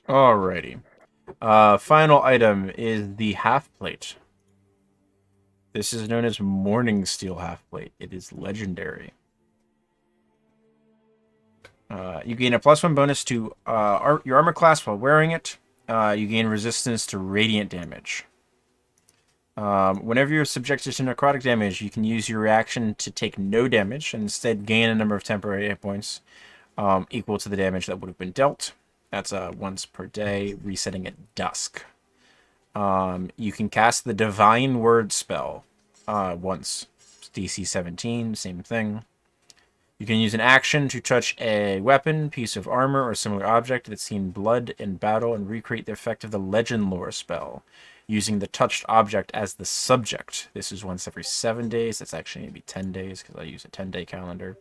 Alrighty. Final item is the half plate. This is known as Morning Steel half plate. It is legendary. You gain a +1 bonus to your armor class while wearing it. You gain resistance to radiant damage. Whenever you're subjected to necrotic damage, you can use your reaction to take no damage and instead gain a number of temporary hit points equal to the damage that would have been dealt. That's once per day, resetting at dusk. You can cast the Divine Word spell once. It's DC 17, same thing. You can use an action to touch a weapon, piece of armor, or similar object that's seen blood in battle and recreate the effect of the Legend Lore spell, using the touched object as the subject. This is once every 7 days. That's actually going to be 10 days because I use a 10-day calendar.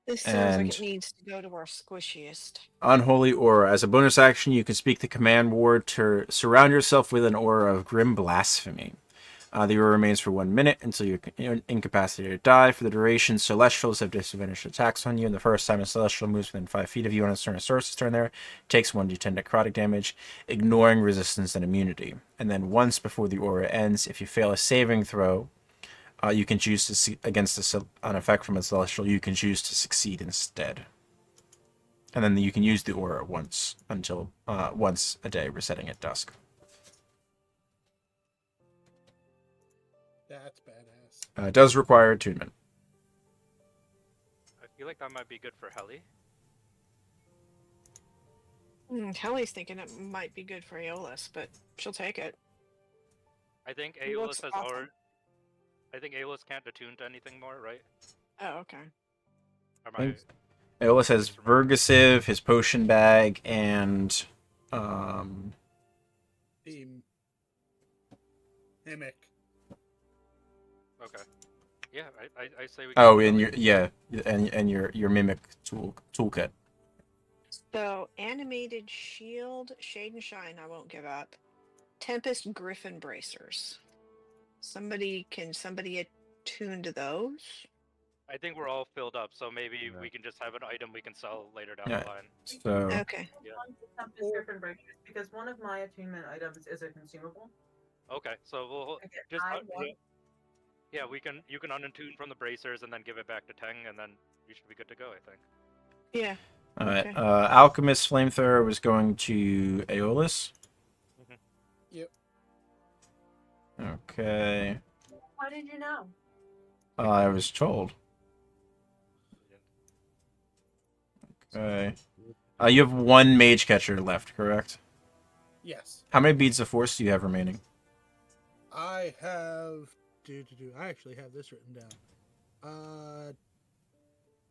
This sounds like it needs to go to our squishiest. Unholy Aura. As a bonus action, you can speak the command word to surround yourself with an aura of grim blasphemy. The aura remains for 1 minute until you're incapacitated or die. For the duration, Celestials have disadvantaged attacks on you, and the first time a Celestial moves within 5 feet of you on a source's turn there, takes 1d10 necrotic damage, ignoring resistance and immunity. And then once before the aura ends, if you fail a saving throw, you can choose to against an effect from a Celestial, you can choose to succeed instead. And then you can use the aura once a day, resetting at dusk. That's badass. It does require attunement. I feel like that might be good for Heli. Kelly's thinking it might be good for Aeolus, but she'll take it. I think He looks Aeolus has awesome. I think Aeolus can't attune to anything more, right? Oh, okay. Aeolus has Vergasive, his potion bag, and Team Mimic. Okay. Yeah, I say we. Oh, and your mimic toolkit. So animated shield, shade and shine. I won't give up. Tempest Griffin bracers. Somebody attune to those? I think we're all filled up, so maybe we can just have an item we can sell later down the line. So Okay. Yeah. Tempest Griffin bracers because one of my attunement items is a consumable. Okay, so we'll Okay, just yeah, you can unattune from the bracers and then give it back to Teng, and then you should be good to go, I think. Yeah. all right. Okay. Alchemist Flamethrower was going to Aeolus. Yep. Okay. How did you know? I was told. Okay. You have 1 Mage Catcher left, correct? Yes. How many beads of Force do you have remaining? I have. I actually have this written down.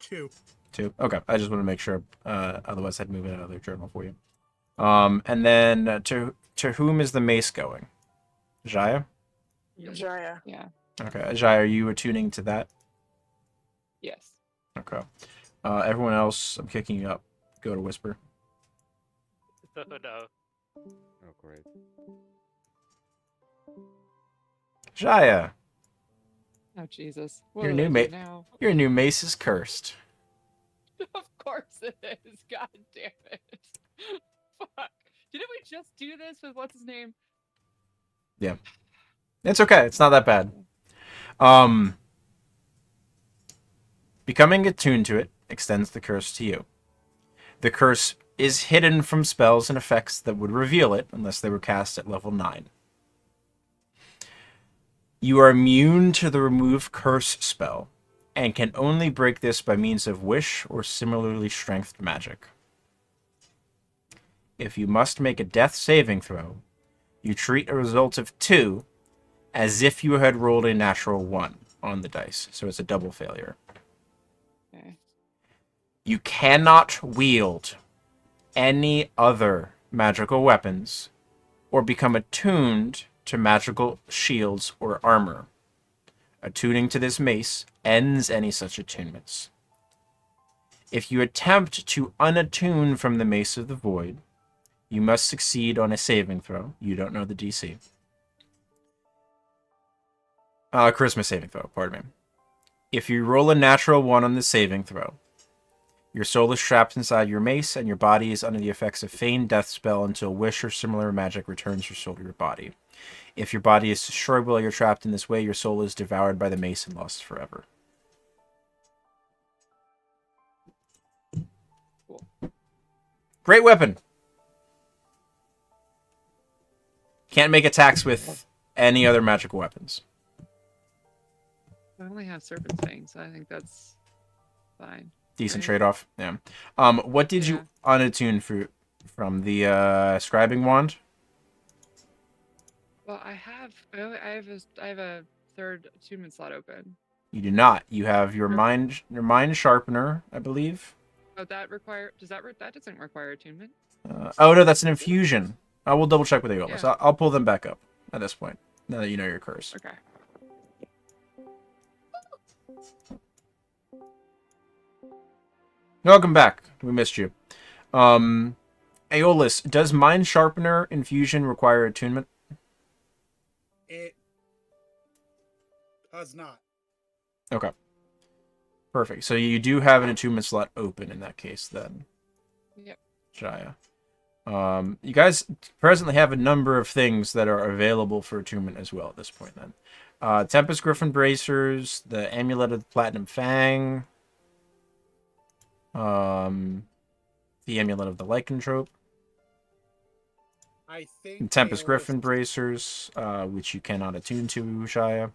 2. 2. Okay. I just want to make sure. Otherwise, I'd move it out of the journal for you. And then to whom is the mace going? Jaya? Jaya. Yeah. Okay. Jaya, are you attuning to that? Yes. Okay. Everyone else, I'm kicking you up. Go to Whisper. No. Oh, great. Jaya, Oh Jesus. Your What new do I do ma- now? your new mace is cursed. Of course it is. God damn it. Fuck. Didn't we just do this with what's his name? Yeah. It's okay. It's not that bad. Becoming attuned to it extends the curse to you. The curse is hidden from spells and effects that would reveal it unless they were cast at level 9. You are immune to the remove curse spell and can only break this by means of wish or similarly strengthened magic. If you must make a death saving throw, you treat a result of 2 as if you had rolled a natural 1 on the dice, so it's a double failure. Okay. You cannot wield any other magical weapons or become attuned to magical shields or armor. Attuning to this mace ends any such attunements. If you attempt to unattune from the Mace of the Void, you must succeed on a saving throw. You don't know the DC. Charisma saving throw, pardon me. If you roll a natural 1 on the saving throw, your soul is trapped inside your mace, and your body is under the effects of Feign Death spell until wish or similar magic returns your soul to your body. If your body is destroyed while you're trapped in this way, your soul is devoured by the mace and lost forever. Cool. Great weapon. Can't make attacks with any other magical weapons. I only have Serpent's Fang, so I think that's fine. Decent Right. trade-off. Yeah. What did you unattune from the scribing wand? Well, I have a third attunement slot open. You do not. You have your mind sharpener, I believe. Oh, that doesn't require attunement. Oh no, that's an infusion. I will double check with Aeolus. Yeah. I'll pull them back up at this point. Now that you know your curse. Okay. Welcome back. We missed you. Aeolus, does mind sharpener infusion require attunement? It does not. Okay. Perfect. So you do have an attunement slot open in that case then. Yep. Jaya. You guys presently have a number of things that are available for attunement as well at this point then. Tempest Griffin Bracers, the Amulet of the Platinum Fang, the Amulet of the Lycanthrope, I think and Tempest Aeolus Griffin is- Bracers, which you cannot attune to, Jaya.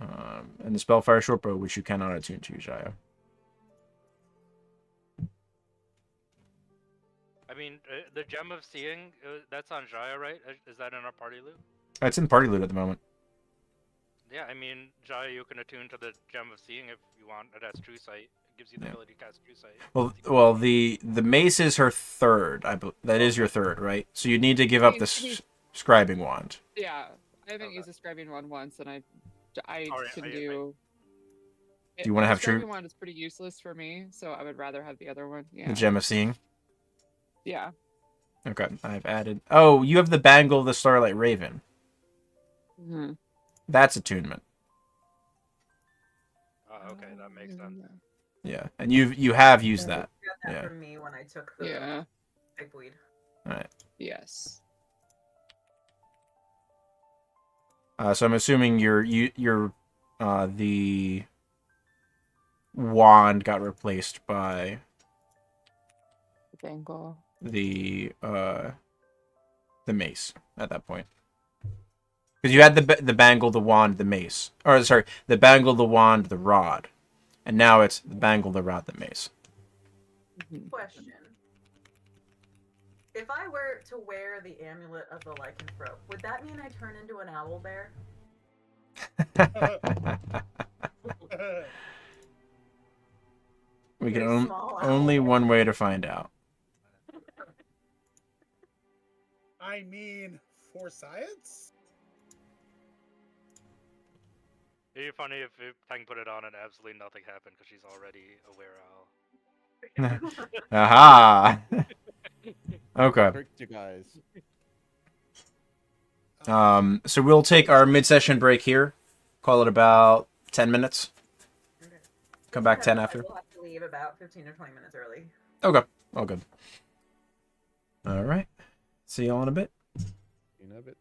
And the Spellfire Shortbow, which you cannot attune to, Jaya. I mean, the Gem of Seeing, that's on Jaya, right? Is that in our party loot? It's in party loot at the moment. Yeah, I mean, Jaya, you can attune to the Gem of Seeing if you want. It has True Sight. It gives you the Yeah. ability to cast True Sight. Well, the mace is her third. That is your third, right? So you need to give up the scribing wand. Yeah, I haven't Okay. used a scribing wand once, and I Alright, can I- do. Do you wanna have the scribing true- wand is pretty useless for me, so I would rather have the other one. Yeah. The Gem of Seeing. Yeah. Okay, I've added. Oh, you have the Bangle of the Starlight Raven. Mm-hmm. That's attunement. Okay, that makes sense. Yeah, and you have used that. You got that Yeah. from me when I took the Yeah. pipeweed. All right. Yes. So I'm assuming your the wand got replaced by Bangle. the mace at that point. Because you had the bangle, the wand, the mace. Or sorry, the bangle, the wand, the rod. And now it's the bangle, the rod, the mace. Mhm. Question. If I were to wear the amulet of the lycanthrope, would that mean I turn into an owl bear? We can Very small owl only bear. one way to find out. I mean, for science? It'd be funny if Tang put it on and absolutely nothing happened because she's already a were owl. Aha! Okay. Tricked you guys. So we'll take our mid-session break here. Call it about 10 minutes. Okay. Come back 10 I after. will have to leave about 15 or 20 minutes early. Okay. All good. All right. See y'all in a bit. You know it.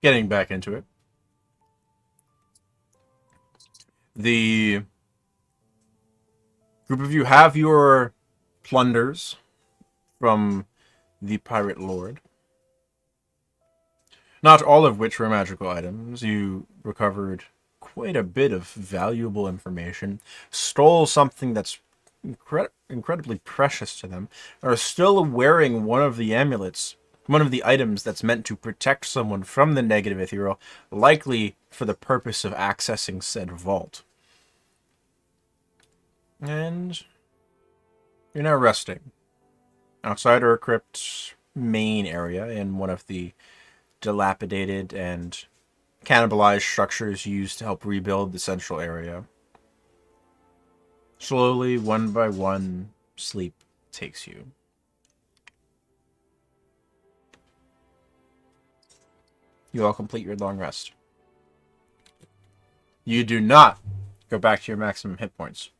getting back into it. The group of you have your plunders from the Pirate Lord. Not all of which were magical items. You recovered quite a bit of valuable information, stole something that's incredibly precious to them, are still wearing one of the amulets, one of the items that's meant to protect someone from the negative ethereal, likely for the purpose of accessing said vault. And you're now resting outside our crypt's main area in one of the dilapidated and cannibalized structures used to help rebuild the central area. Slowly, one by one, sleep takes you. You all complete your long rest. You do not go back to your maximum hit points.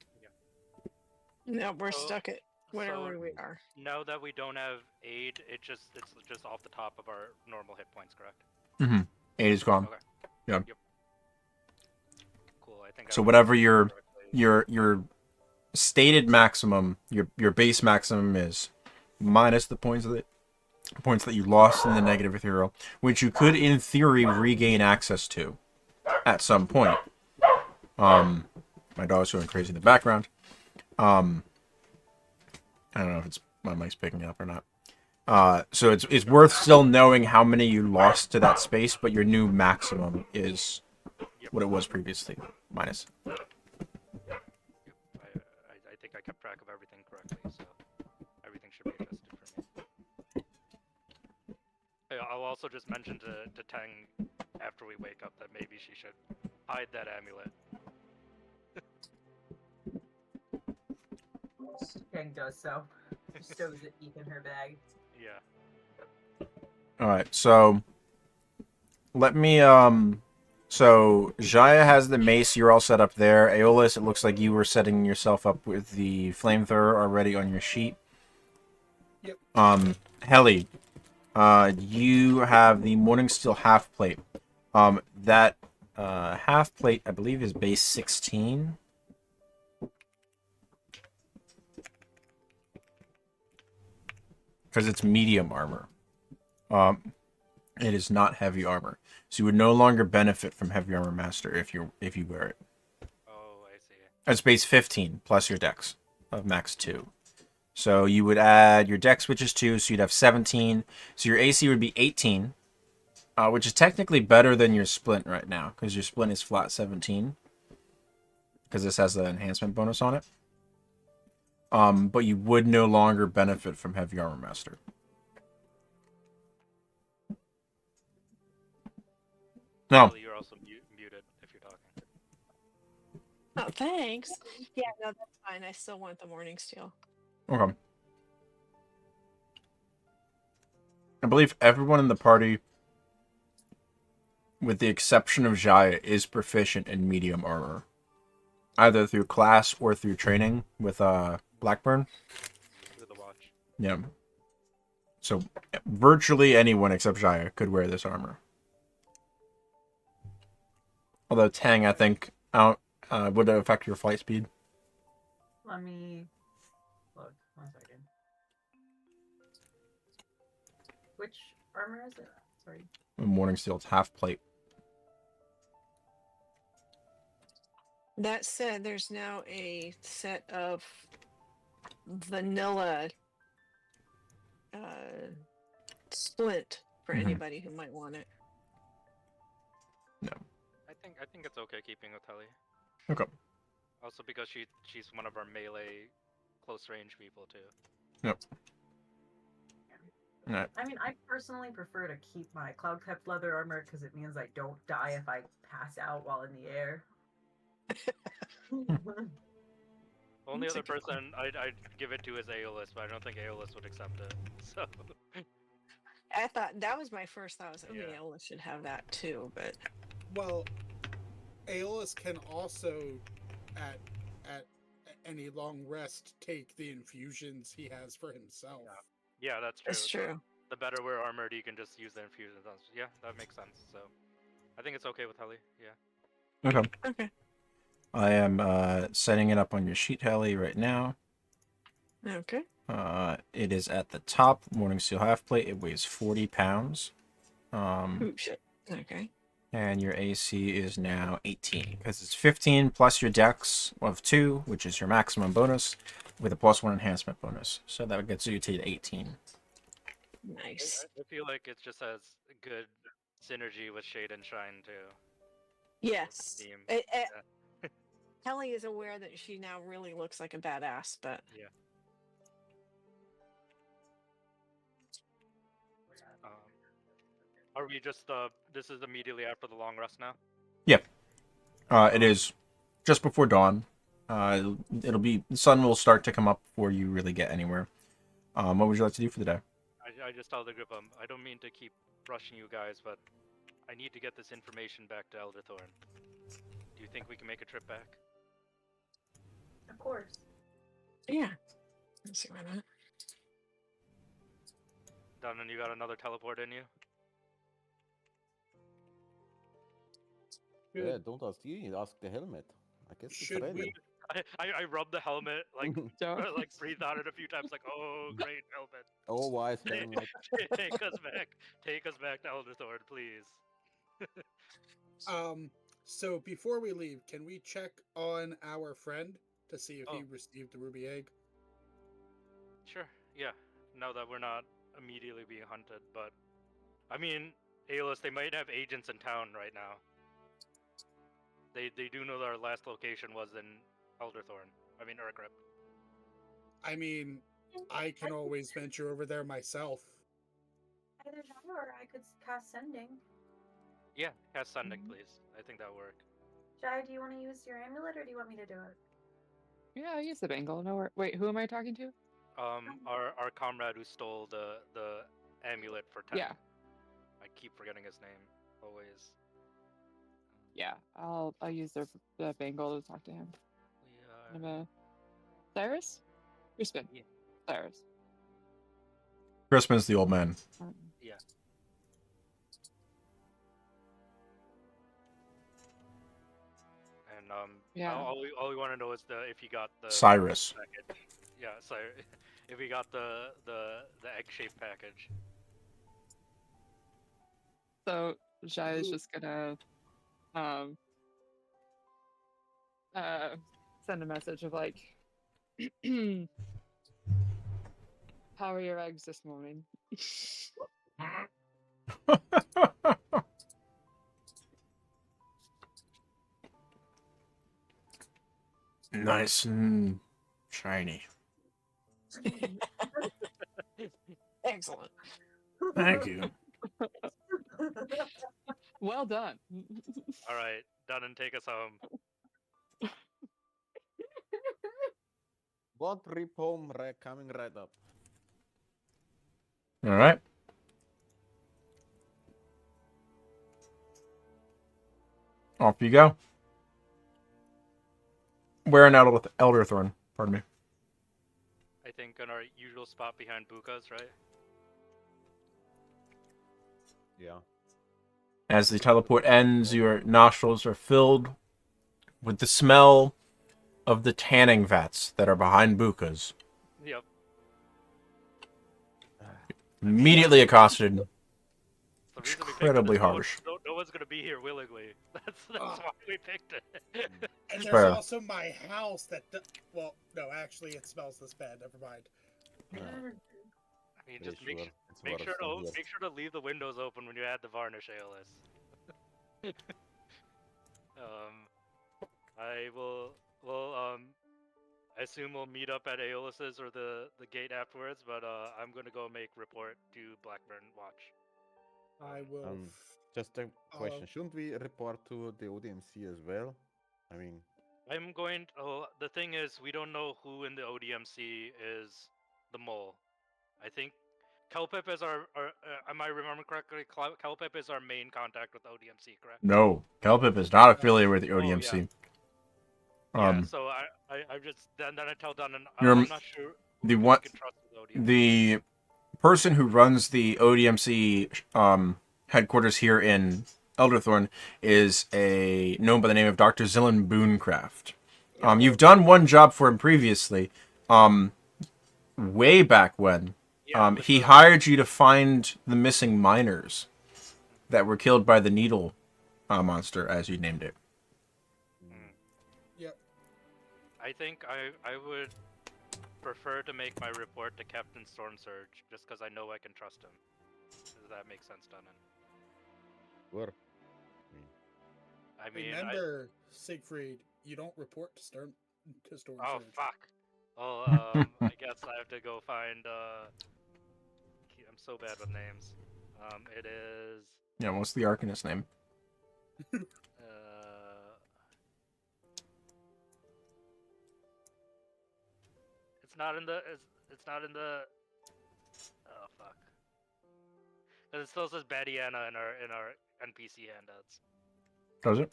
No, we're So- stuck at whatever so we are. Now that we don't have aid, it's just off the top of our normal hit points, correct? Mm-hmm. 8 is gone. Okay. Yeah. Yep. Cool. I think. So I whatever remember correctly. your stated maximum, your base maximum is minus the points that you lost in the negative ethereal, which you could in theory regain access to at some point. My dog's going crazy in the background. I don't know if it's my mic's picking it up or not. So it's worth still knowing how many you lost to that space, but your new maximum is what it was previously, minus. I think I kept track of everything correctly, so everything should be adjusted for me. I'll also just mention to Tang after we wake up that maybe she should hide that amulet. Kang does so. She stows it deep in her bag. Yeah. Alright, so let me so Jaya has the mace, you're all set up there. Aeolus, it looks like you were setting yourself up with the flamethrower already on your sheet. Yep. Heli, you have the Morning Steel half plate. That half plate I believe is base 16. Because it's medium armor. It is not heavy armor. So you would no longer benefit from Heavy Armor Master if you wear it. Oh, I see. It's base 15 plus your dex of max 2. So you would add your dex, which is 2, so you'd have 17. So your AC would be 18, which is technically better than your splint right now, because your splint is flat 17. Because this has the enhancement bonus on it. But you would no longer benefit from Heavy Armor Master. No. You're also muted if you're talking. Oh, thanks. Yeah, no, that's fine. I still want the Morning Steel. Okay. I believe everyone in the party, with the exception of Jaya, is proficient in medium armor. Either through class or through training with Blackburn. Through the watch. Yeah. So virtually anyone except Jaya could wear this armor. Although Tang, I think, would it affect your flight speed? Let me look. 1 second. Which armor is it? Sorry. Morning Steel's half plate. That said, there's now a set of vanilla splint for Mhm. anybody who might want it. I think it's okay keeping with Heli. Okay. Also because she's one of our melee close range people too. Yep. Alright. I mean, I personally prefer to keep my cloud capped leather armor because it means I don't die if I pass out while in the air. Only That's a other good person I'd give it to is Aeolus, but I don't think Aeolus would accept it. So I thought that was my first thought. Was, Yeah. Ella should have that too, but Well, Aeolus can also, at any long rest, take the infusions he has for himself. yeah, that's true. it's true. the better we're armored, you can just use the infusion. Yeah, that makes sense. So, I think it's okay with Heli. Yeah. Okay. Okay. I am setting it up on your sheet, Heli, right now. Okay. It is at the top, Morning Seal half plate. It weighs 40 pounds. Ooh, shit. Okay. And your AC is now 18, because it's 15 plus your dex of 2, which is your maximum bonus, with a +1 enhancement bonus. So that gets you to 18. Nice. I feel like it just has good synergy with Shade and Shine too. Yes. Theme. Kelly is aware that she now really looks like a badass, but Yeah. Are we just this is immediately after the long rest now? It is just before dawn. It'll be the sun will start to come up before you really get anywhere. What would you like to do for the day? I just tell the group I don't mean to keep rushing you guys, but I need to get this information back to Elderthorn. Do you think we can make a trip back? Of course. yeah. Let's see why not. Dunnan, you got another teleport in you? Yeah, don't ask you, ask the helmet. I guess it's Should ready. we? I rubbed the helmet, like Don't. like breathed on it a few times, like, oh great helmet. Oh, wise helmet. Take us back. Take us back to Elderthorn, please. So before we leave, can we check on our friend to see if he Oh. received the ruby egg? Sure, yeah. Now that we're not immediately being hunted, but I mean, Aeolus, they might have agents in town right now. They do know that our last location was in Elderthorn. I mean Urgrip. I mean, I can always venture over there myself. Either that or I could cast sending. Yeah, cast sending, Mhm. please. I think that'll work. Jai, do you want to use your amulet or do you want me to do it? Yeah, I use the bangle. No, wait, who am I talking to? Our comrade who stole the amulet for 10. Yeah, I keep forgetting his name always. yeah. I'll use the bangle to talk to him. We are... Cyrus? Crispin. Yeah. Cyrus. Crispin's the old man. Yeah. And Yeah. all we want to know is if he got the Cyrus. package. Yeah, so if he got the egg-shaped package. So Jai is just gonna send a message of like how are your eggs this morning? Nice and shiny. Excellent. Thank you. Well done. All right, done and take us home. One trip home, coming right up. All right. Off you go. Where in Elderthorn? Pardon me. I think in our usual spot behind Buka's, right? Yeah. As the teleport ends, your nostrils are filled with the smell of the tanning vats that are behind Buka's. Yep. Immediately accosted. The reason we picked it Incredibly is harsh. No one's gonna be here willingly. That's Ah. why we picked it. And there's Fair. also my house that. Well, no, actually, it smells this bad. Never mind. I mean, just Pretty make, sure it's make worse sure in to here. make sure to leave the windows open when you add the varnish, Aeolus. I will. I assume we'll meet up at Aeolus's or the gate afterwards. But I'm gonna go make report to Blackburn Watch. I will. Just a question: shouldn't we report to the ODMC as well? I mean, I'm going. The thing is, we don't know who in the ODMC is the mole. I think Kelpip is our am I remembering correctly? Kelpip is our main contact with ODMC, correct? No, Kelpip is not affiliated with the ODMC. Yeah, so I just then I tell Dunnan You're- I'm not sure the who one- we can trust with ODMC. The person who runs the ODMC headquarters here in Elderthorn is known by the name of Dr. Zillan Booncraft. You've done one job for him previously, way back when. Yeah, He hired you to find the missing miners that were killed by the needle monster, as you named it. Yep. I think I would prefer to make my report to Captain Stormsurge, just because I know I can trust him. Does that make sense, Dunnan? Sure. I mean, Remember, Siegfried, you don't report to Storm Oh Surge. fuck. Well, I guess I have to go find. I'm so bad with names. It is. Yeah, what's the Arcanist name? It's not in the. It's not in the. Oh fuck. 'Cause it still says Badiana in our NPC handouts. Does it?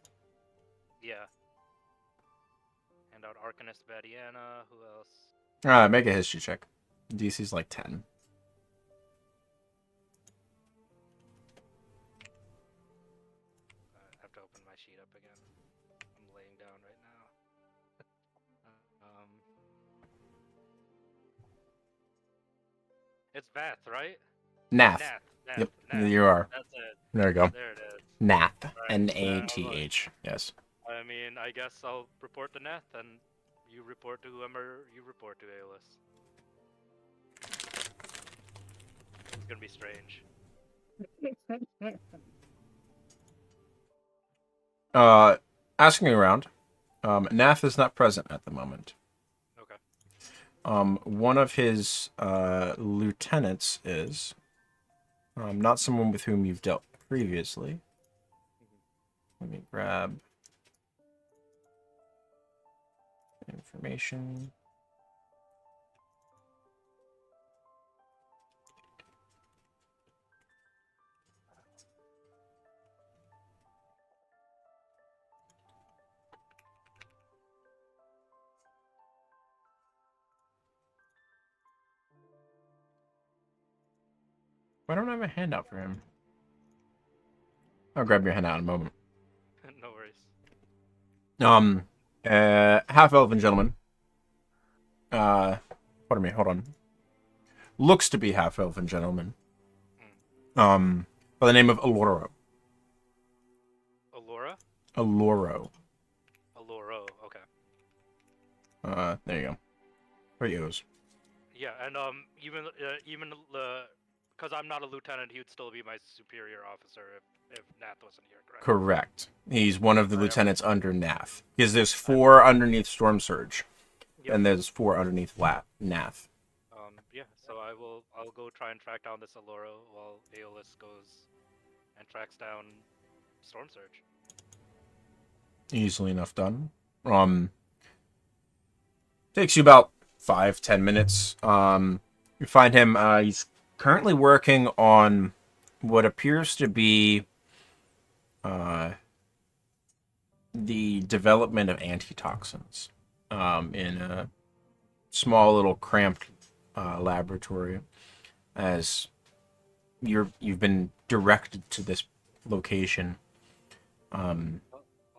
Yeah. Handout Arcanist Badiana. Who else? Make a history check. DC's like 10. I have to open my sheet up again. I'm laying down right now. It's Vath, right? Nath. Nath. Yep, Nath. you are. That's it. There you go. There it is. Nath. Right. Nath. Yes. I mean, I guess I'll report to Nath, and you report to whoever you report to, Aeolus. It's gonna be strange. Asking around, Nath is not present at the moment. Okay. One of his lieutenants is not someone with whom you've dealt previously. Let me grab information. Why don't I have a handout for him? I'll grab your handout in a moment. No worries. Half-elven gentleman. Pardon me, hold on. Looks to be half-elven gentleman. By the name of Aloro. Allura? Aloro. Alluro, okay. There you go. There he goes. Yeah, and even because I'm not a lieutenant, he would still be my superior officer if Nath wasn't here, correct? Correct. He's one of the Right, lieutenants under Nath. Because there's 4 underneath Storm Surge. Yep. And there's 4 underneath Nath. Yeah, so I'll go try and track down this Alluro while Aeolus goes and tracks down Storm Surge. Easily enough done. Takes you about 5-10 minutes. You find him, he's currently working on what appears to be the development of antitoxins in a small little cramped laboratory, as you've been directed to this location. I'll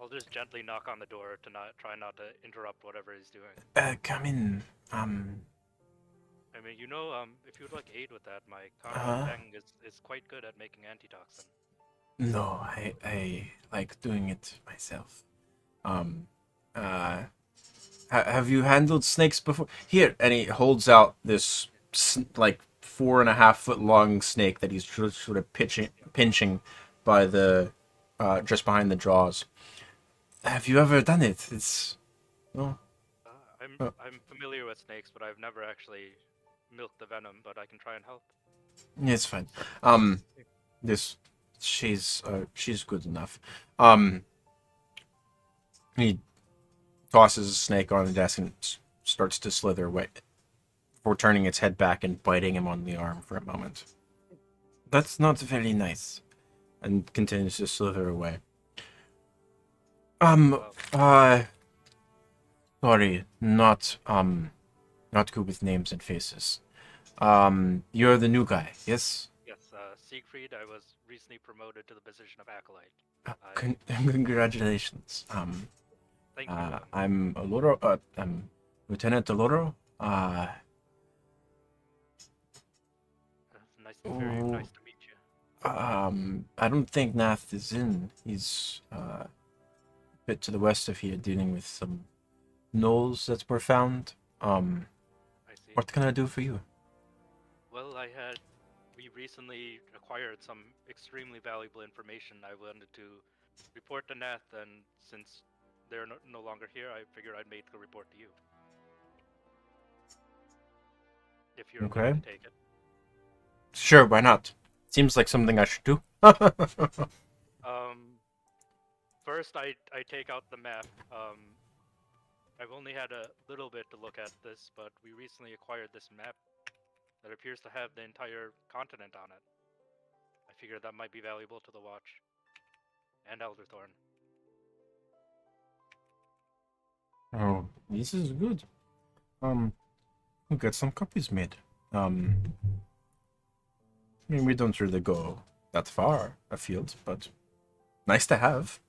just gently knock on the door to try not to interrupt whatever he's doing. Come in. I mean, if you would like aid with that, my comrade Peng is quite good at making antitoxin. No, I like doing it myself. Have you handled snakes before? Here, and he holds out this like 4.5 foot long snake that he's just sort of pinching by the just behind the jaws. Have you ever done it? It's no. I'm familiar with snakes, but I've never actually milked the venom. But I can try and help. Yeah, it's fine. She's good enough. He tosses a snake on the desk and starts to slither away before turning its head back and biting him on the arm for a moment. That's not very nice. And continues to slither away. Sorry, not good with names and faces. You're the new guy, yes? Yes, Siegfried. I was recently promoted to the position of acolyte. Congratulations. Thank you. I'm Oloro. I'm Lieutenant Oloro. Very nice to meet you. I don't think Nath is in. He's a bit to the west of here, dealing with some gnolls that were found. I see. What can I do for you? Well, we recently acquired some extremely valuable information. I wanted to report to Nath, and since they're no longer here, I figured I'd make a report to you. If you're willing to take it. Sure, why not? Seems like something I should do. First I take out the map. I've only had a little bit to look at this, but we recently acquired this map that appears to have the entire continent on it. I figured that might be valuable to the Watch and Elderthorn. Oh, this is good. We'll get some copies made. I mean, we don't really go that far afield, but nice to have.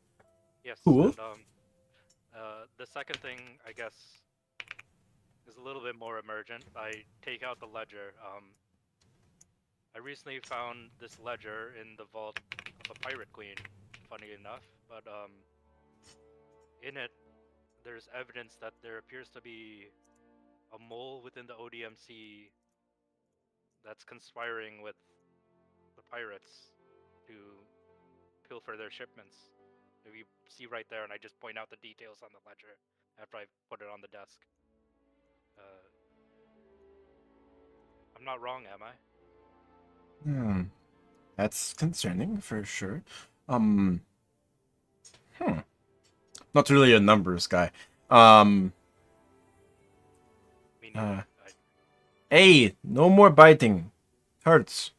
Yes. Cool. And, the second thing, I guess, is a little bit more emergent. I take out the ledger. I recently found this ledger in the vault of a pirate queen, funny enough, but in it, there's evidence that there appears to be a mole within the ODMC that's conspiring with the pirates to pilfer their shipments. You see right there, and I just point out the details on the ledger after I put it on the desk. I'm not wrong, am I? That's concerning for sure. Not really a numbers guy. Me neither. Hey, no more biting. Hurts.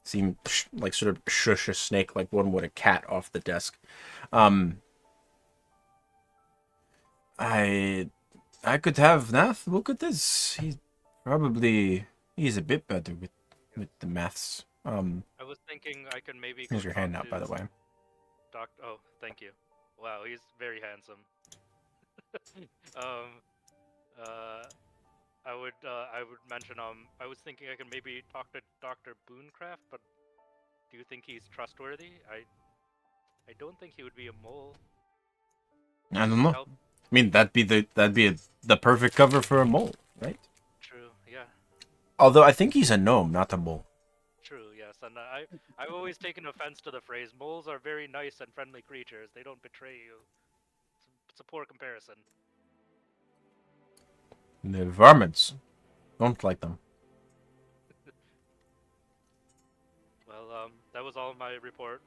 Seem like sort of shush a snake like one would a cat off the desk. I could have Nath look at this. He's a bit better with the maths. I was thinking I could maybe. Here's your handout, by the way. Oh, thank you. Wow, he's very handsome. I would mention I was thinking I could maybe talk to Dr. Booncraft, but do you think he's trustworthy? I don't think he would be a mole. I don't know. I mean, that'd be the perfect cover for a mole, right? True, yeah. Although I think he's a gnome, not a mole. True, yes, and I've always taken offense to the phrase moles are very nice and friendly creatures. They don't betray you. It's a poor comparison. The varmints don't like them. Well, that was all my report,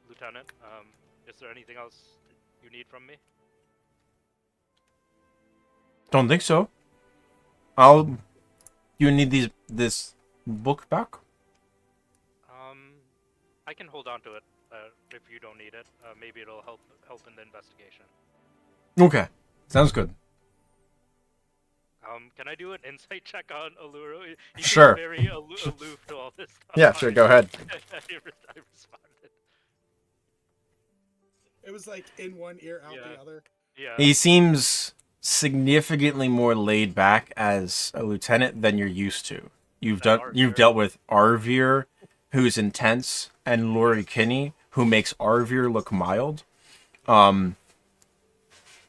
Lieutenant. Is there anything else you need from me? Don't think so. You need this book back? I can hold on to it if you don't need it. Maybe it'll help in the investigation. Okay, sounds good. Can I do an insight check on Alluro? He Sure. seems very aloof to all this stuff. Yeah, sure, go ahead. I responded. It was like in one ear, out Yeah. the other. Yeah. He seems significantly more laid back as a lieutenant than you're used to. You've dealt with Arvir, who's intense, and Lori Kinney, who makes Arvir look mild.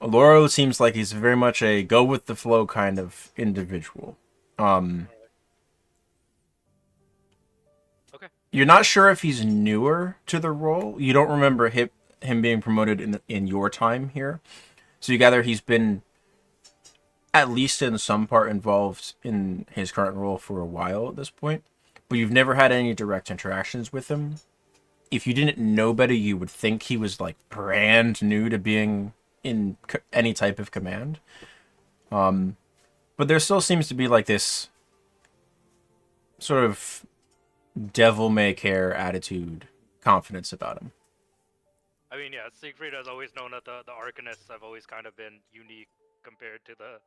Loro seems like he's very much a go with the flow kind of individual. Okay. You're not sure if he's newer to the role. You don't remember him being promoted in your time here. So you gather he's been at least in some part involved in his current role for a while at this point. But you've never had any direct interactions with him. If you didn't know better, you would think he was like brand new to being in any type of command. But there still seems to be like this sort of devil-may-care attitude, confidence about him. I mean, yeah, Siegfried has always known that the Arcanists have always kind of been unique compared to the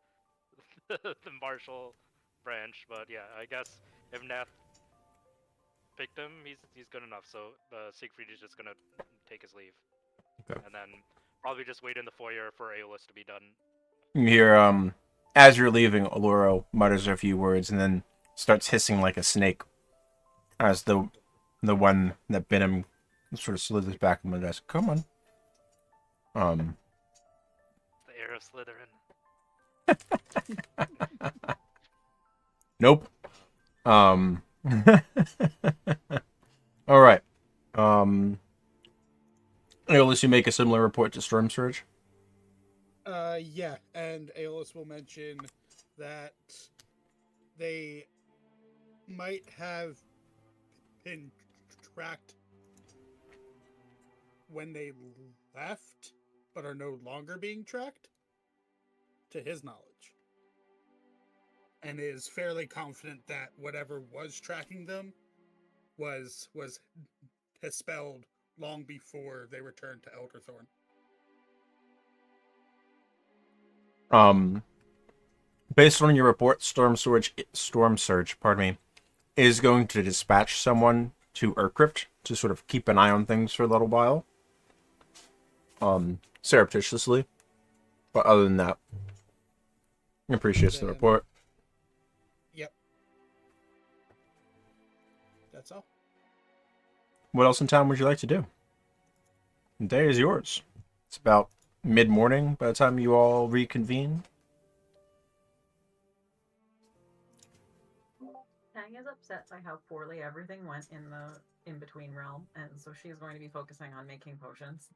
the martial branch, but yeah, I guess if Nath picked him, he's good enough. So Siegfried is just gonna take his leave, Okay. and then probably just wait in the foyer for Aeolus to be done. You hear, as you're leaving, Alluro mutters a few words and then starts hissing like a snake as the one that bit him sort of slithers back on the desk. Come on. The heir of Slytherin. Nope. All right. Aeolus, you make a similar report to Storm Surge. Yeah, and Aeolus will mention that they might have been tracked when they left, but are no longer being tracked, to his knowledge. And is fairly confident that whatever was tracking them was dispelled long before they returned to Elderthorn. Based on your report, Storm Surge, pardon me, is going to dispatch someone to Urcrypt to sort of keep an eye on things for a little while. Surreptitiously. But other than that, he appreciates the report. Yep. That's all. What else in town would you like to do? The day is yours. It's about mid-morning by the time you all reconvene. Tang is upset by how poorly everything went in the in-between realm, and so she's going to be focusing on making potions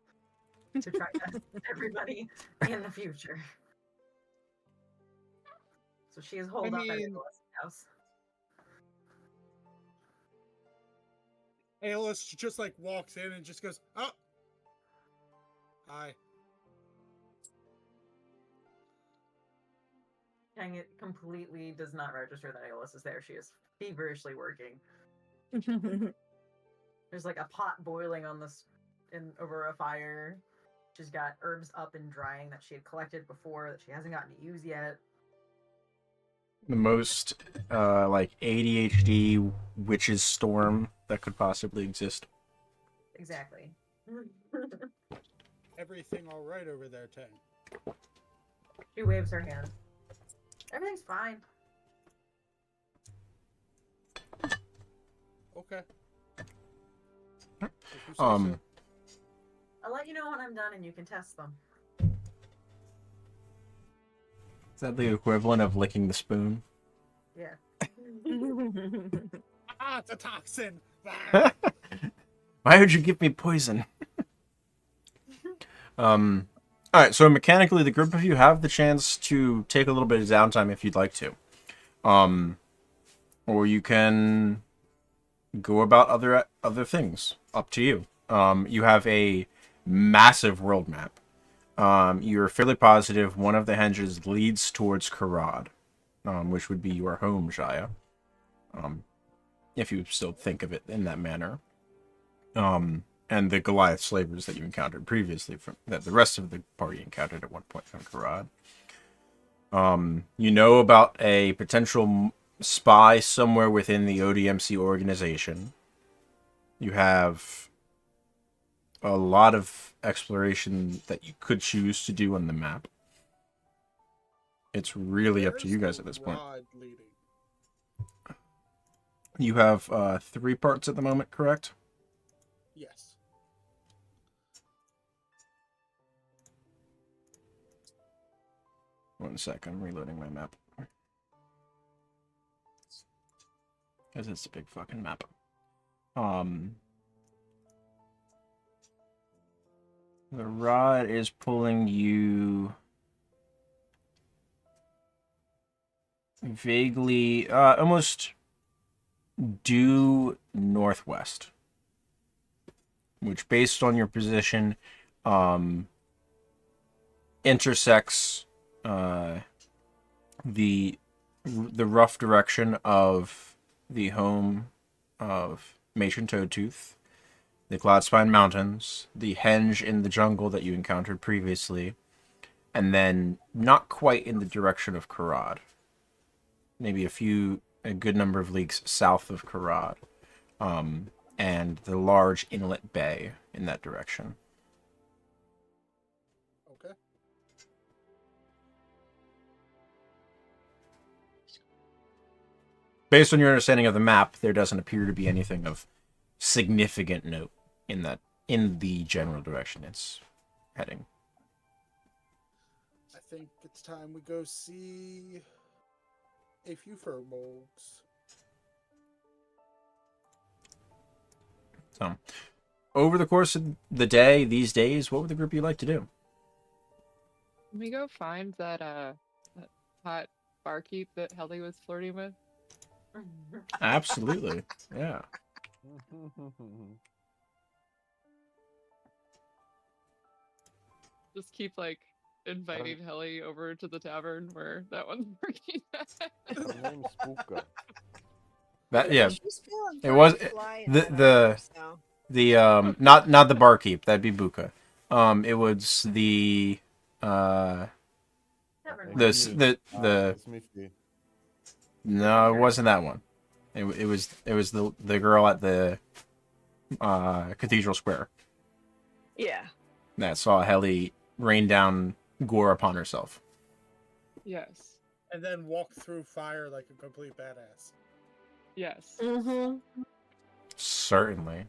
to try to help everybody in the future. So she is holed up at Aeolus' house. Aeolus just like walks in and just goes, "Oh, hi." Tang it completely does not register that Aeolus is there. She is feverishly working. There's like a pot boiling on this over a fire. She's got herbs up and drying that she had collected before that she hasn't gotten to use yet. The most, like, ADHD witch's storm that could possibly exist. Exactly. Everything all right over there, Tang? She waves her hand. Everything's fine. Okay. Um, I'll let you know when I'm done and you can test them. Is that the equivalent of licking the spoon? Yeah. Ah, it's a toxin. Why would you give me poison? Alright, so mechanically, the group of you have the chance to take a little bit of downtime if you'd like to. Or you can go about other things. Up to you. You have a massive world map. You're fairly positive one of the henges leads towards Karad, which would be your home, Shia. If you still think of it in that manner. And the Goliath slavers that you encountered previously, that the rest of the party encountered at one point from Karad. You know about a potential spy somewhere within the ODMC organization. You have a lot of exploration that you could choose to do on the map. It's really up to you guys at this point. You have 3 parts at the moment, correct? Yes. One sec, I'm reloading my map. Because it's a big fucking map. The rod is pulling you vaguely, almost due northwest. Which, based on your position, intersects the rough direction of the home of Matron Toadtooth, the Cloudspine Mountains, the henge in the jungle that you encountered previously, and then not quite in the direction of Karad. maybe a good number of leagues south of Karad, and the large inlet bay in that direction. Okay. Based on your understanding of the map, there doesn't appear to be anything of significant note in the general direction it's heading. I think it's time we go see a few furbolgs. So, over the course of the day, these days, what would the group you like to do? Can we go find that hot barkeep that Helly was flirting with? Absolutely, yeah. Just keep like inviting Helly over to the tavern where that one's working at. Her name's Spooka. That yeah, She's feeling it was pretty fly in the that the armor, so. the not the barkeep, that'd be Buka. It was the Tavern the Smithy. no, it wasn't that one. It was the girl at the Cathedral Square Yeah. that saw Helly rain down gore upon herself. Yes. And then walk through fire like a complete badass. Yes. Mm-hmm. Certainly.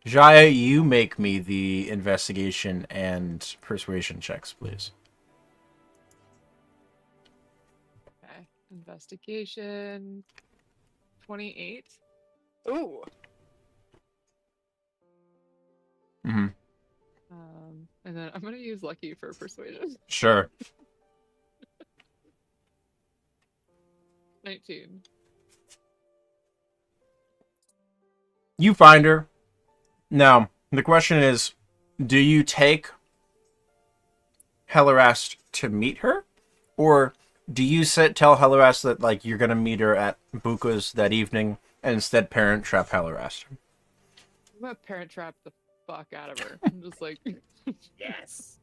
Jaya, you make me the investigation and persuasion checks, please. Okay. Investigation 28. Ooh. Mm-hmm. And then I'm gonna use lucky for persuasion. Sure. 19. You find her. Now, the question is, do you take Hellerast to meet her? Or do you tell Hellerast that like you're gonna meet her at Buka's that evening and instead parent trap Hellerast? I'm gonna parent trap the fuck out of her. I'm just like Yes.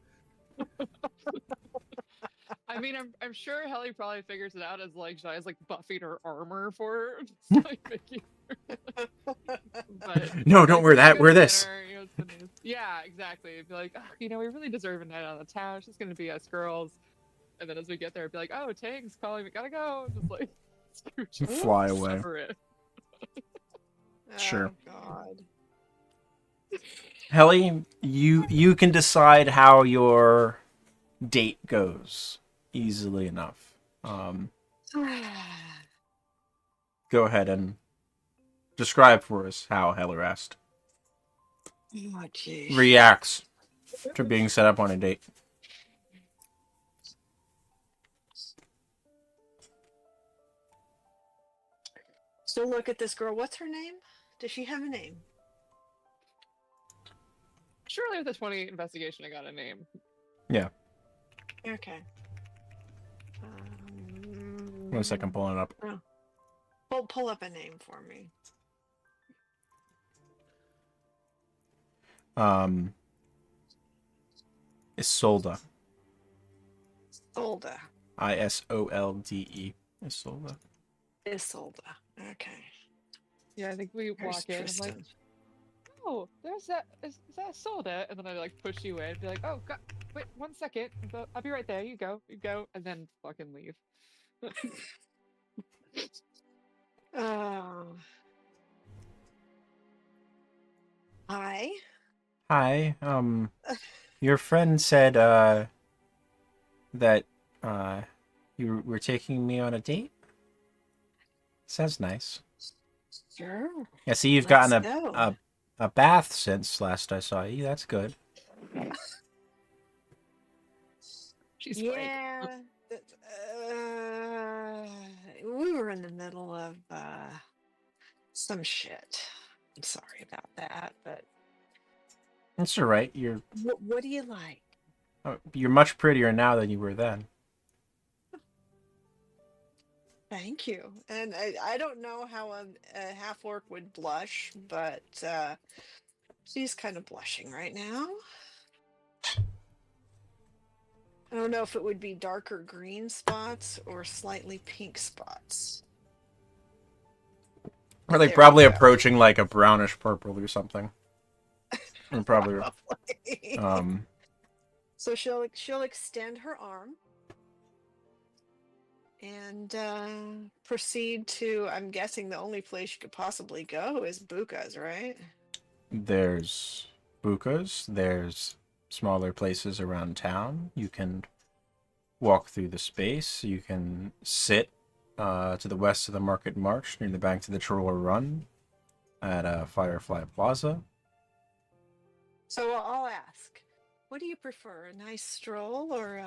I mean, I'm sure Helly probably figures it out as like Jaya's like buffing her armor for her. Just, like, making her... But No, don't wear that. Wear this. Dinner, you know, it's the news. Yeah, exactly. It'd be like, oh, you know, we really deserve a night on the town. It's just gonna be us girls. And then as we get there, it'd be like, oh, Tang's calling. We gotta go. Just like scooch Fly away. separate. Sure. Oh, God. Helly, you can decide how your date goes easily enough. Go ahead and describe for us how Hellerast Oh, geez. reacts to being set up on a date. So look at this girl. What's her name? Does she have a name? Surely with the 20 investigation, I got a name. Yeah. Okay. 1 second, pulling it up. Pull up a name for me. Isolde. Isolde. Isolde. Isolde. Isolde. Okay. Yeah, I think we Where's walk in. I'm like, Tristan? oh, there's that. Is that soda? And then I like push you in, be like, oh, God, wait 1 second. I'll be right there. You go, and then fucking leave. Oh. Hi. Hi. Your friend said that you were taking me on a date. Sounds nice. Sure. I see you've Let's gotten go. a bath since last I saw you. That's good. She's like, Yeah. We were in the middle of some shit. I'm sorry about that, but That's all right. what do you like? You're much prettier now than you were then. Thank you. And I don't know how a half orc would blush, but she's kind of blushing right now. I don't know if it would be darker green spots or slightly pink spots. Are they There probably you go. approaching like a brownish purple or something? And probably. Probably. So she'll extend her arm and proceed to. I'm guessing the only place you could possibly go is Buka's, right? There's bukas. There's smaller places around town. You can walk through the space. You can sit to the west of the Market March near the bank of the Troll Run at Firefly Plaza. So I'll ask, what do you prefer? A nice stroll or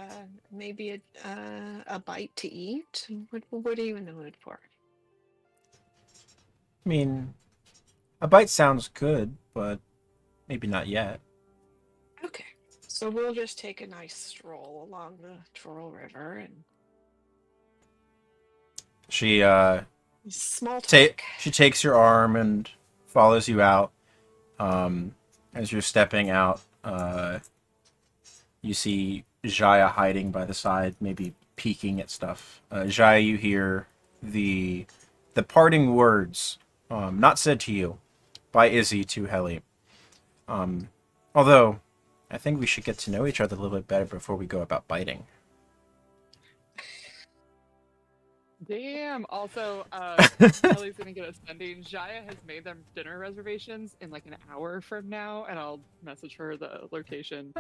maybe a bite to eat? What are you in the mood for? I mean, a bite sounds good, but maybe not yet. Okay, so we'll just take a nice stroll along the Troll River and She small talk. she takes your arm and follows you out. As you're stepping out, you see Jaya hiding by the side, maybe peeking at stuff. Jaya, you hear the parting words, not said to you, by Izzy to Helly. Although, I think we should get to know each other a little bit better before we go about biting. Damn. Also, Ellie's gonna get us sending. Jaya has made them dinner reservations in like an hour from now, and I'll message her the location.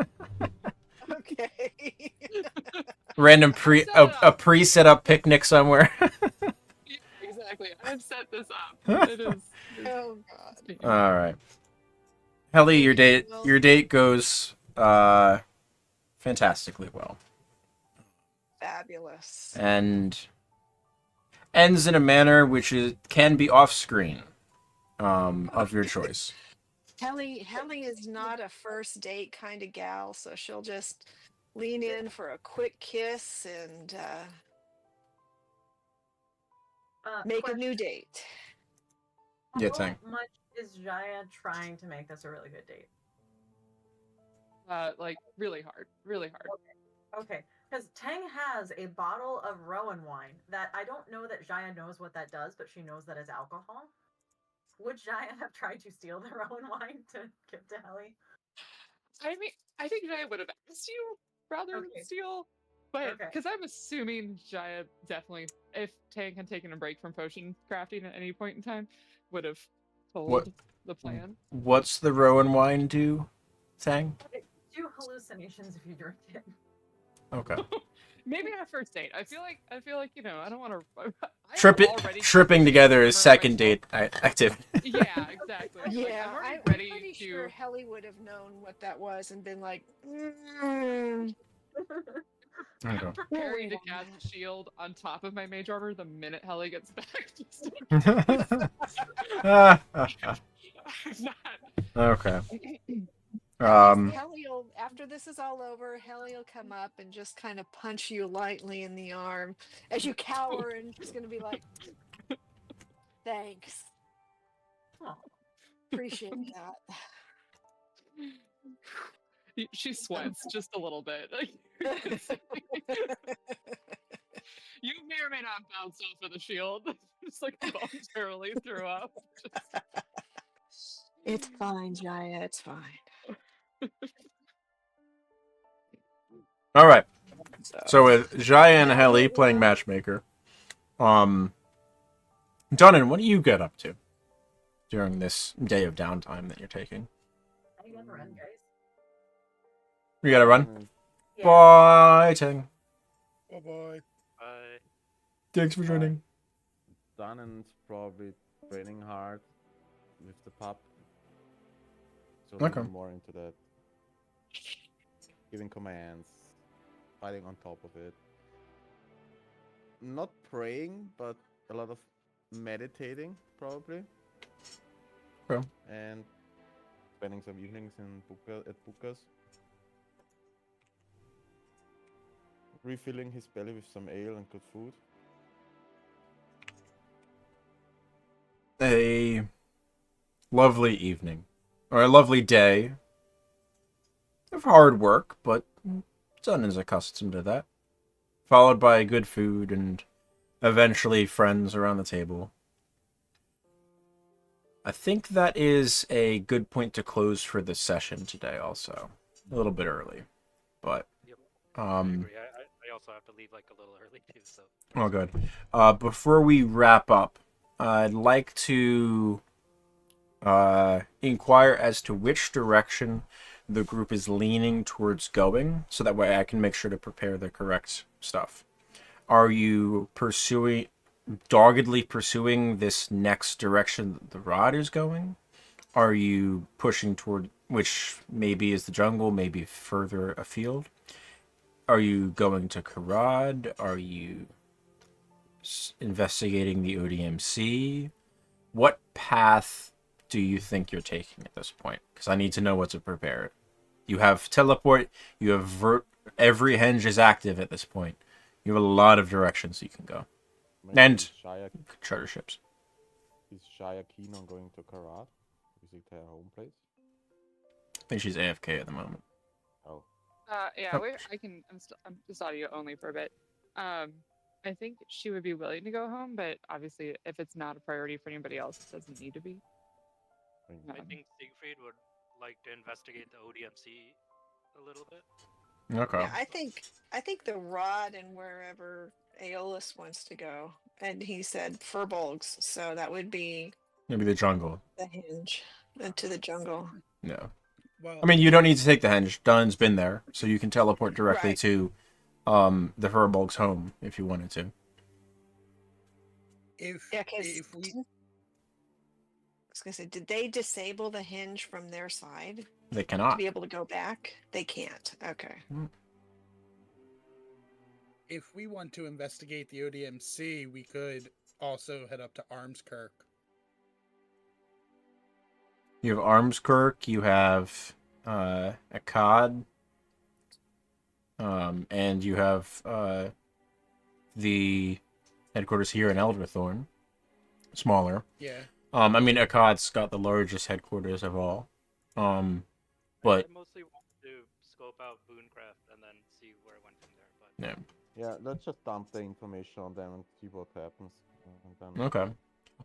Okay. Random Set it a up. pre-set up picnic somewhere. Yeah, exactly. I've set this up. It is. Oh God. All right, Helly, your date goes fantastically well, Fabulous. and ends in a manner which can be off screen, of your choice. Helly is not a first date kind of gal, so she'll just lean in for a quick kiss and make a Question. new date. Yeah, How Tang. much is Jaya trying to make this a really good date? Like really hard, really hard. Okay, because Tang has a bottle of Rowan wine that I don't know that Jaya knows what that does, but she knows that it's alcohol. Would Jaya have tried to steal the Rowan wine to give to Helly? I mean, I think Jaya would have asked you rather Okay. than steal, but Okay. because I'm assuming Jaya definitely, if Tang had taken a break from potion crafting at any point in time, would have told What- the plan. What's the Rowan wine do, Tang? It gives you hallucinations if you drink it. Okay. Maybe on a first date. I feel like I don't want to. Tripping together is second date activity. Yeah, exactly. Like, Yeah, I'm already I'm ready pretty to. sure Helly would have known what that was and been like, mm, Okay. we'll Preparing wait to on cast that. shield on top of my mage armor the minute Helly gets back. Just Okay. Helly will, after this is all over, Helly will come up and just kind of punch you lightly in the arm as you cower, and she's going to be like, thanks. Oh. Appreciate that. She sweats just a little bit. You may or may not bounce off of the shield. Just like voluntarily threw up. It's fine, Jaya. It's fine. All right. So with Jaya and Helly playing matchmaker, Dunnan, what do you get up to during this day of downtime that you're taking? I gotta run, guys. You gotta run. Yeah. Bye, Tang. Bye bye. Bye. Thanks for joining. Dunnan's probably training hard with the pup. So Okay. maybe more into that. Giving commands, fighting on top of it. Not praying, but a lot of meditating, probably. Okay. And spending some evenings at Buka's. Refilling his belly with some ale and good food. A lovely evening, or a lovely day of hard work, but it's Sun is accustomed to that. Followed by good food and eventually friends around the table. I think that is a good point to close for this session today also. A little bit early. But Yep. I agree. I also have to leave like a little early too, so. oh good. Before we wrap up, I'd like to inquire as to which direction the group is leaning towards going, so that way I can make sure to prepare the correct stuff. Are you doggedly pursuing this next direction that the rod is going? Are you pushing toward, which maybe is the jungle, maybe further afield? Are you going to Karad? Are you investigating the ODMC? What path do you think you're taking at this point? Because I need to know what to prepare. You have teleport. You have every henge is active at this point. You have a lot of directions you can go. Maybe And is Shaya, charter ships. is Shaya keen on going to Karat? Is it her home place? I think she's AFK at the moment. Oh, Yeah, Oh. I'm just audio only for a bit. I think she would be willing to go home, but obviously, if it's not a priority for anybody else, it doesn't need to be. thank I Um, think Siegfried would like to investigate the ODMC a little bit. Okay. Yeah, I think the rod and wherever Aeolus wants to go, and he said Furbolgs, so that would be Maybe the jungle. the hinge into the jungle. No. Well, I mean, you don't need to take the henge. Dunn's been there, so you can teleport directly Right. to the Furbolg's home if you wanted to. if Yeah, because if we I was gonna say, did they disable the hinge from their side They to cannot. be able to go back? They can't. Okay. if we want to investigate the ODMC, we could also head up to Armskirk. You have Armskirk, you have Akkad, and you have the headquarters here in Elderthorn. Smaller. Yeah. I mean, Akkad's got the largest headquarters of all. But I mostly want to scope out Booncraft and then see where it went from there. But yeah. yeah, let's just dump the information on them and see what happens. And then Okay.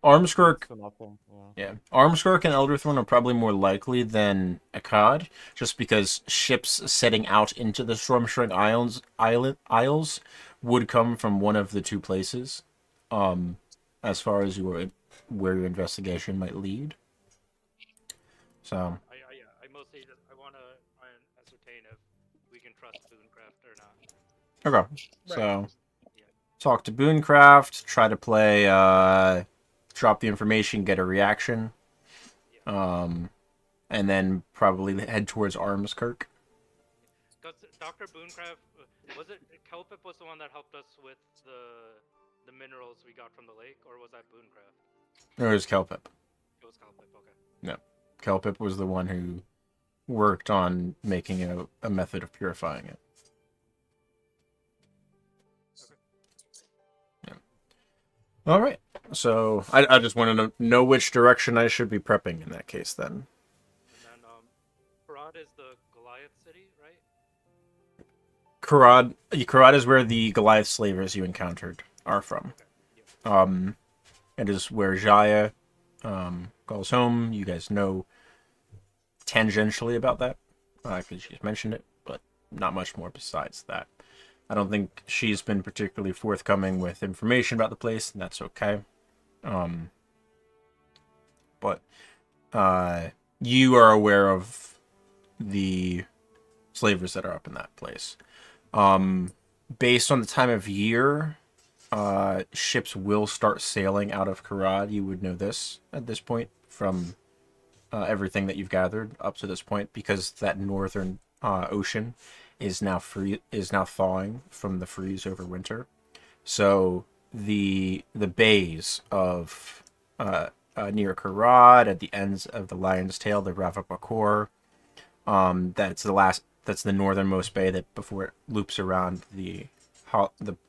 Armskirk. leads to nothing. Yeah. Yeah, Armskirk and Elderthorn are probably more likely than Akkad, just because ships setting out into the Stormstring Isles would come from one of the two places, as far as where your investigation might lead. So, I mostly just I want to ascertain if we can trust Booncraft or not. okay. So, Yeah. talk to Booncraft, try to play, drop the information, get a reaction, and then probably head towards Armskirk. Because Dr. Booncraft, was it Kelpip was the one that helped us with the minerals we got from the lake, or was that Booncraft? It was Kelpip. It was Kelpip, okay. No. Kelpip was the one who worked on making a method of purifying it. Okay. Yeah. All right. So I just want to know which direction I should be prepping in that case then. And then Farad is the Goliath city, right? Karad is where the Goliath slavers you encountered are from. Okay. Yeah. It is where Jaya calls home. You guys know tangentially about that, because she's mentioned it, but not much more besides that. I don't think she's been particularly forthcoming with information about the place, and that's okay. But you are aware of the slavers that are up in that place. Based on the time of year, ships will start sailing out of Karad. You would know this at this point from everything that you've gathered up to this point, because that northern ocean is now thawing from the freeze over winter. So the bays of near Karad, at the ends of the Lion's Tail, the Ravapakor, that's the northernmost bay that before it loops around the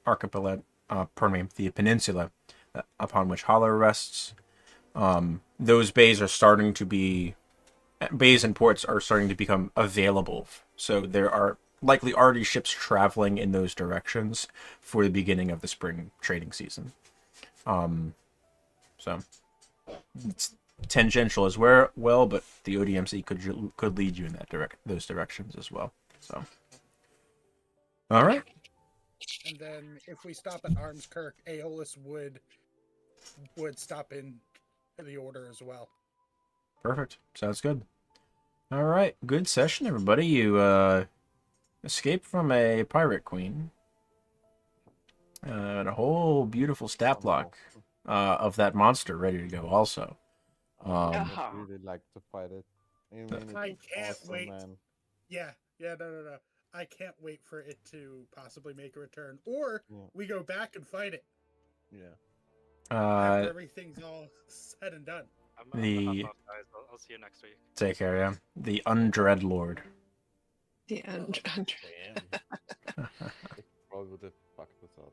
archipelago, the peninsula upon which Hollow rests. Those bays and ports are starting to become available. So there are likely already ships traveling in those directions for the beginning of the spring trading season. So it's tangential as well, but the ODMC could lead you in those directions as well. So, all right. And then if we stop at Armskirk, Aeolus would stop in the order as well. Perfect. Sounds good. All right. Good session, everybody. You escaped from a pirate queen. And a whole beautiful stat block of that monster ready to go also. I Uh-huh. would really like to fight it. I mean, I it's can't awesome, wait. man. Yeah, no. I can't wait for it to possibly make a return. Or Yeah. we go back and fight it Yeah. after everything's all said and done. I'm gonna hop off, guys. I'll see you next week. Take care, yeah. The Undread Lord. The end. Damn. It probably would have fucked us up.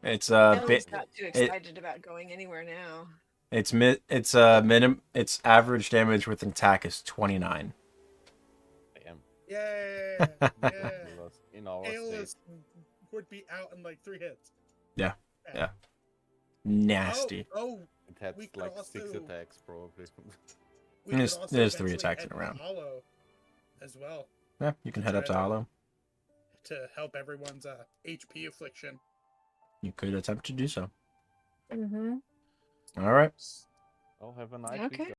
It's Ellie's not too excited about going anywhere now. It's its average damage with an attack is 29. Damn. Yeah. In our Aeolus state. would be out in like 3 hits. Yeah. Nasty. Oh, It had we could like 6 also- attacks probably. we could There's- also there's 3 eventually attacks in head a round. to Hollow as well Yeah, you can head up to Hollow. to help everyone's HP affliction. You could attempt to do so. Mm-hmm. All right. Oh, have a nice Okay. week.